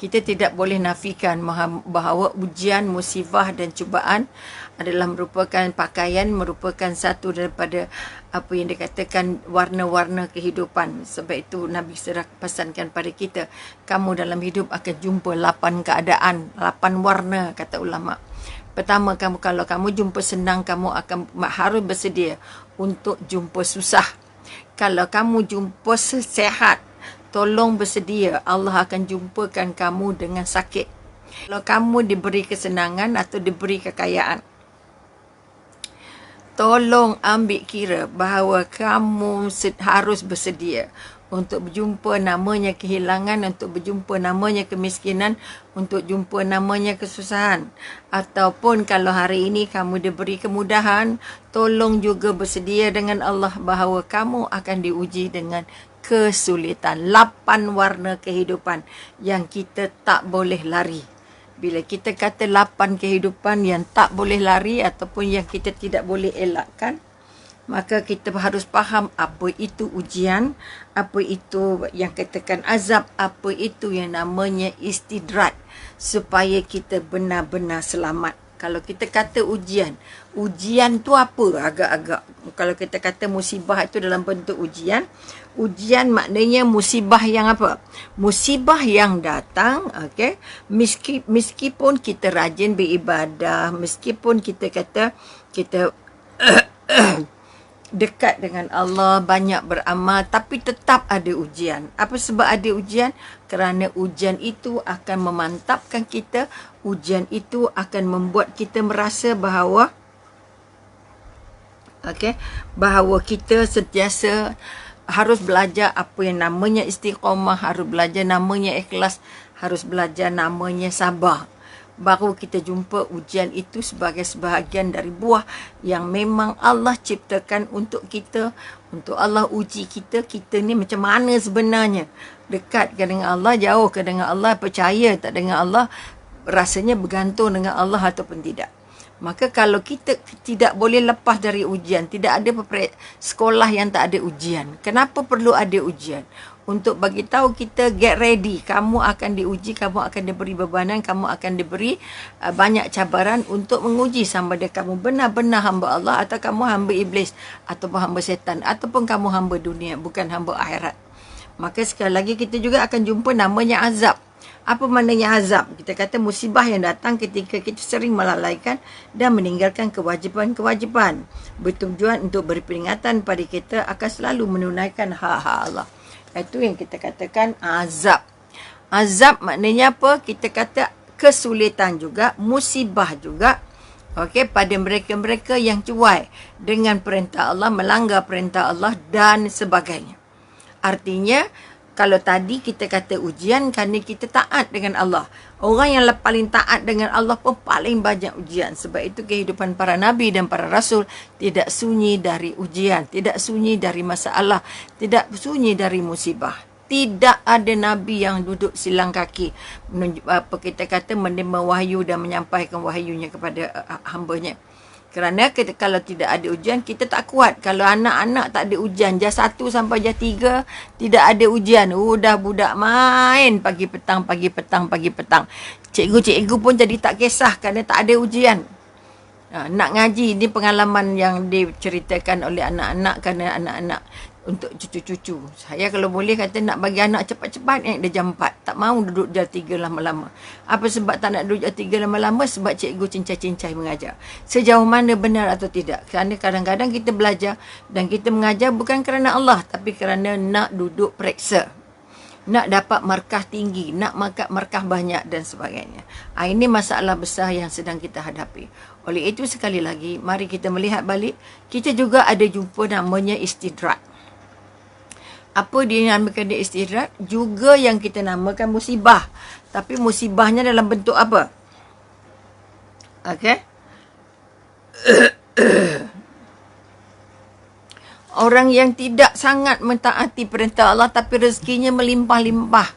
Kita tidak boleh nafikan bahawa ujian, musibah dan cubaan adalah merupakan pakaian, merupakan satu daripada apa yang dikatakan warna-warna kehidupan. Sebab itu Nabi sudah pesankan pada kita, kamu dalam hidup akan jumpa 8 keadaan, 8 warna, kata ulama. Pertama, kalau kamu jumpa senang, kamu akan harus bersedia untuk jumpa susah. Kalau kamu jumpa sehat, tolong bersedia, Allah akan jumpakan kamu dengan sakit. Kalau kamu diberi kesenangan atau diberi kekayaan, tolong ambil kira bahawa kamu harus bersedia untuk berjumpa namanya kehilangan, untuk berjumpa namanya kemiskinan, untuk jumpa namanya kesusahan. Ataupun kalau hari ini kamu diberi kemudahan, tolong juga bersedia dengan Allah bahawa kamu akan diuji dengan kesulitan. 8 warna kehidupan yang kita tak boleh lari. Bila kita kata 8 kehidupan yang tak boleh lari ataupun yang kita tidak boleh elakkan, maka kita harus faham apa itu ujian, apa itu yang katakan azab, apa itu yang namanya istidrat, supaya kita benar-benar selamat. Kalau kita kata ujian tu apa agak-agak? Kalau kita kata musibah itu dalam bentuk ujian maknanya musibah yang apa? Musibah yang datang, okey, meskipun kita rajin beribadah, meskipun kita kata kita dekat dengan Allah, banyak beramal, tapi tetap ada ujian. Apa sebab ada ujian? Kerana ujian itu akan memantapkan kita, ujian itu akan membuat kita merasa bahawa bahawa kita sentiasa harus belajar apa yang namanya istiqamah, harus belajar namanya ikhlas, harus belajar namanya sabar. Baru kita jumpa ujian itu sebagai sebahagian dari buah yang memang Allah ciptakan untuk kita, untuk Allah uji kita. Kita ni macam mana sebenarnya? Dekat ke dengan Allah, jauh ke dengan Allah, percaya tak dengan Allah, rasanya bergantung dengan Allah ataupun tidak. Maka kalau kita tidak boleh lepas dari ujian, tidak ada sekolah yang tak ada ujian. Kenapa perlu ada ujian? Untuk bagi tahu kita, get ready, kamu akan diuji, kamu akan diberi bebanan, kamu akan diberi banyak cabaran untuk menguji sama ada kamu benar-benar hamba Allah atau kamu hamba iblis ataupun hamba setan ataupun kamu hamba dunia, bukan hamba akhirat. Maka sekali lagi kita juga akan jumpa namanya azab. Apa maknanya azab? Kita kata musibah yang datang ketika kita sering melalaikan dan meninggalkan kewajipan-kewajipan, bertujuan untuk beri peringatan pada kita akan selalu menunaikan hak-hak Allah. Itu yang kita katakan azab. Azab maknanya apa? Kita kata kesulitan juga, musibah juga. Okey, pada mereka-mereka yang cuai dengan perintah Allah, melanggar perintah Allah dan sebagainya. Artinya, kalau tadi kita kata ujian kerana kita taat dengan Allah. Orang yang paling taat dengan Allah pun paling banyak ujian. Sebab itu kehidupan para Nabi dan para Rasul tidak sunyi dari ujian. Tidak sunyi dari masalah. Tidak sunyi dari musibah. Tidak ada Nabi yang duduk silang kaki. Kita kata menerima wahyu dan menyampaikan wahyunya kepada hambanya. Kerana kalau tidak ada ujian, kita tak kuat. Kalau anak-anak tak ada ujian, jas 1 sampai jas 3, tidak ada ujian. Dah budak main pagi petang. Cikgu-cikgu pun jadi tak kisah kerana tak ada ujian. Nak ngaji, ini pengalaman yang diceritakan oleh anak-anak kerana anak-anak untuk cucu-cucu. Saya kalau boleh kata nak bagi anak cepat-cepat naik dia jam 4. Tak mahu duduk jas 3 lama-lama. Apa sebab tak nak duduk jas 3 lama-lama? Sebab cikgu cincai-cincai mengajar. Sejauh mana benar atau tidak? Kerana kadang-kadang kita belajar dan kita mengajar bukan kerana Allah, tapi kerana nak duduk periksa. Nak dapat markah tinggi, nak markah banyak dan sebagainya. Ini masalah besar yang sedang kita hadapi. Oleh itu sekali lagi, mari kita melihat balik. Kita juga ada jumpa namanya istidrat. Apa dia namakan dia istidrat? Juga yang kita namakan musibah. Tapi musibahnya dalam bentuk apa? Okey. Orang yang tidak sangat mentaati perintah Allah tapi rezekinya melimpah-limpah.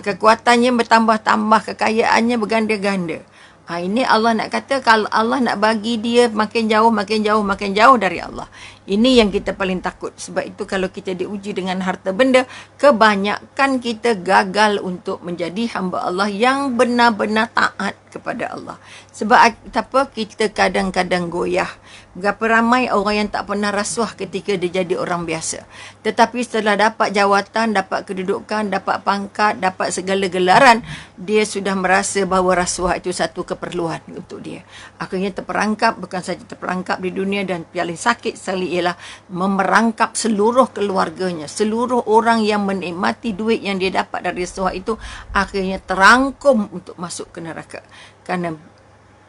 Kekuatannya bertambah-tambah, kekayaannya berganda-ganda. Ini Allah nak kata, kalau Allah nak bagi dia makin jauh, makin jauh, makin jauh dari Allah. Ini yang kita paling takut. Sebab itu kalau kita diuji dengan harta benda, kebanyakan kita gagal untuk menjadi hamba Allah yang benar-benar taat kepada Allah. Sebab apa, kita kadang-kadang goyah. Berapa ramai orang yang tak pernah rasuah ketika dia jadi orang biasa. Tetapi setelah dapat jawatan, dapat kedudukan, dapat pangkat, dapat segala gelaran, dia sudah merasa bahawa rasuah itu satu keperluan untuk dia. Akhirnya terperangkap, bukan saja terperangkap di dunia, dan paling sakit sekali ialah memerangkap seluruh keluarganya. Seluruh orang yang menikmati duit yang dia dapat dari rasuah itu akhirnya terangkum untuk masuk ke neraka. Kerana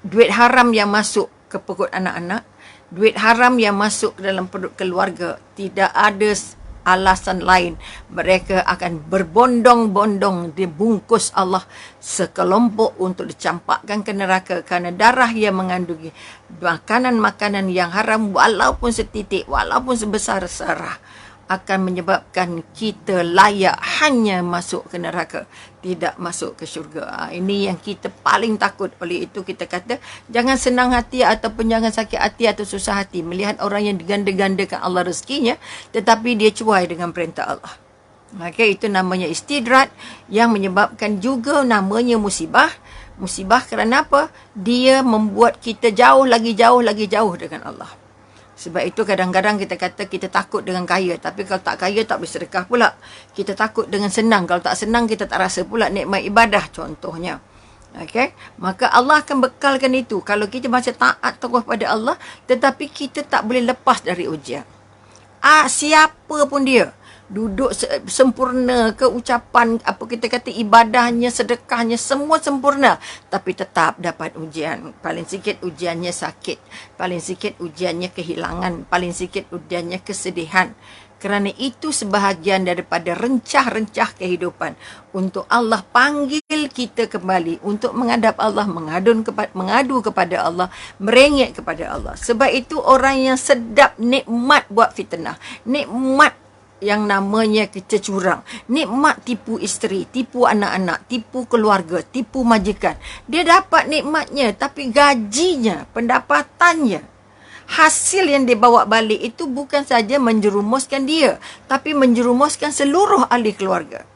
duit haram yang masuk ke perut anak-anak, duit haram yang masuk ke dalam perut keluarga, tidak ada alasan lain. Mereka akan berbondong-bondong dibungkus Allah sekelompok untuk dicampakkan ke neraka kerana darah yang mengandungi makanan-makanan yang haram, walaupun setitik, walaupun sebesar zarah, akan menyebabkan kita layak hanya masuk ke neraka, tidak masuk ke syurga. Ini yang kita paling takut. Oleh itu kita kata, jangan senang hati ataupun jangan sakit hati atau susah hati melihat orang yang diganda-gandakan Allah rezekinya, tetapi dia cuai dengan perintah Allah. Okay, itu namanya istidrat, yang menyebabkan juga namanya musibah. Musibah kerana apa? Dia membuat kita jauh lagi jauh dengan Allah. Sebab itu kadang-kadang kita kata kita takut dengan kaya. Tapi kalau tak kaya tak boleh sedekah pula. Kita takut dengan senang. Kalau tak senang kita tak rasa pula nikmat ibadah contohnya. Okay? Maka Allah akan bekalkan itu. Kalau kita macam taat terus pada Allah, tetapi kita tak boleh lepas dari ujian. Siapa pun dia. Duduk sempurna ke ucapan, apa kita kata, ibadahnya, sedekahnya, semua sempurna. Tapi tetap dapat ujian. Paling sikit ujiannya sakit. Paling sikit ujiannya kehilangan. Paling sikit ujiannya kesedihan. Kerana itu sebahagian daripada rencah-rencah kehidupan. Untuk Allah panggil kita kembali. Untuk menghadap Allah, mengadu kepada Allah, merengek kepada Allah. Sebab itu orang yang sedap nikmat buat fitnah. Nikmat yang namanya kita curang. Nikmat tipu isteri, tipu anak-anak, tipu keluarga, tipu majikan. Dia dapat nikmatnya, tapi gajinya, pendapatannya, hasil yang dia bawa balik itu bukan saja menjerumuskan dia, tapi menjerumuskan seluruh ahli keluarga.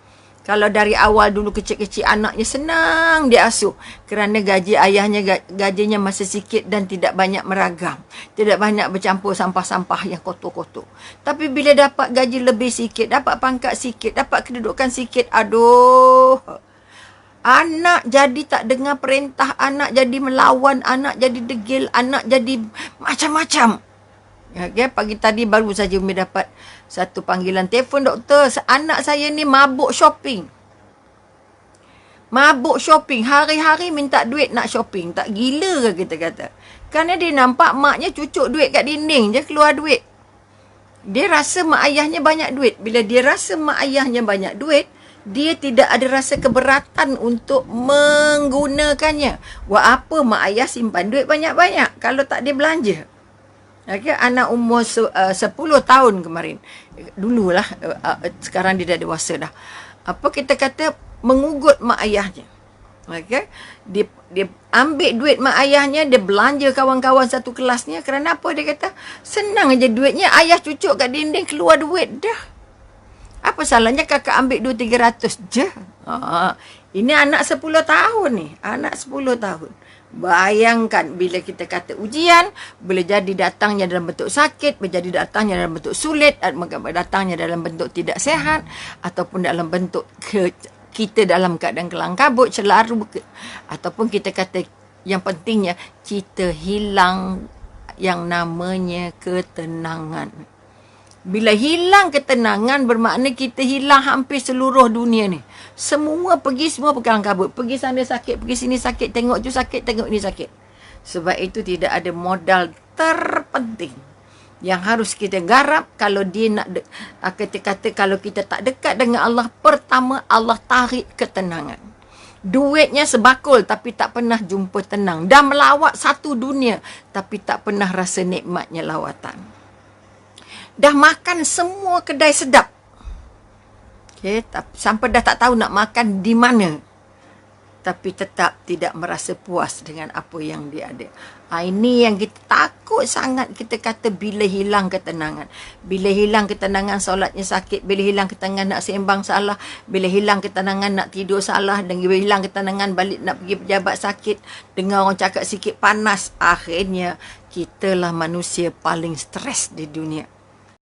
Kalau dari awal dulu kecil-kecil anaknya senang dia asuh kerana gaji ayahnya gajinya masih sikit dan tidak banyak meragam. Tidak banyak bercampur sampah-sampah yang kotor-kotor. Tapi bila dapat gaji lebih sikit, dapat pangkat sikit, dapat kedudukan sikit, aduh. Anak jadi tak dengar perintah, anak jadi melawan, anak jadi degil, anak jadi macam-macam. Okay, pagi tadi baru saja Umi dapat satu panggilan telefon, doktor, anak saya ni mabuk shopping. Mabuk shopping. Hari-hari minta duit nak shopping. Tak gila ke kita kata? Kerana dia nampak maknya cucuk duit kat dinding je keluar duit. Dia rasa mak ayahnya banyak duit. Bila dia rasa mak ayahnya banyak duit, dia tidak ada rasa keberatan untuk menggunakannya. Buat apa mak ayah simpan duit banyak-banyak kalau tak dia belanja? Okay, anak umur 10 tahun kemarin. Dululah, sekarang dia dah dewasa dah. Apa kita kata, mengugut mak ayahnya. Okay? Dia ambil duit mak ayahnya, dia belanja kawan-kawan satu kelasnya. Kerana apa? Dia kata, senang aja duitnya, ayah cucuk kat dinding keluar duit dah. Apa salahnya kakak ambil 200-300 je? Ini anak 10 tahun ni. Anak 10 tahun. Bayangkan bila kita kata ujian, boleh jadi datangnya dalam bentuk sakit, boleh jadi datangnya dalam bentuk sulit, datangnya dalam bentuk tidak sehat, ataupun dalam bentuk kita dalam keadaan kelang kabut, celaru, ataupun kita kata yang pentingnya kita hilang yang namanya ketenangan. Bila hilang ketenangan bermakna kita hilang hampir seluruh dunia ni. Semua pegang kabut. Pergi sana sakit, pergi sini sakit, tengok tu sakit, tengok ni sakit. Sebab itu tidak ada modal terpenting yang harus kita garap kalau dia nak kata kalau kita tak dekat dengan Allah. Pertama, Allah tarik ketenangan. Duitnya sebakul tapi tak pernah jumpa tenang. Dah melawat satu dunia tapi tak pernah rasa nikmatnya lawatan. Dah makan semua kedai sedap. Okay, sampai dah tak tahu nak makan di mana. tapi tetap tidak merasa puas dengan apa yang dia ada. Ini yang kita takut sangat, kita kata bila hilang ketenangan. Bila hilang ketenangan solatnya sakit, bila hilang ketenangan nak sembang salah, bila hilang ketenangan nak tidur salah, dan bila hilang ketenangan balik nak pergi pejabat sakit, dengar orang cakap sikit panas, akhirnya kita lah manusia paling stres di dunia.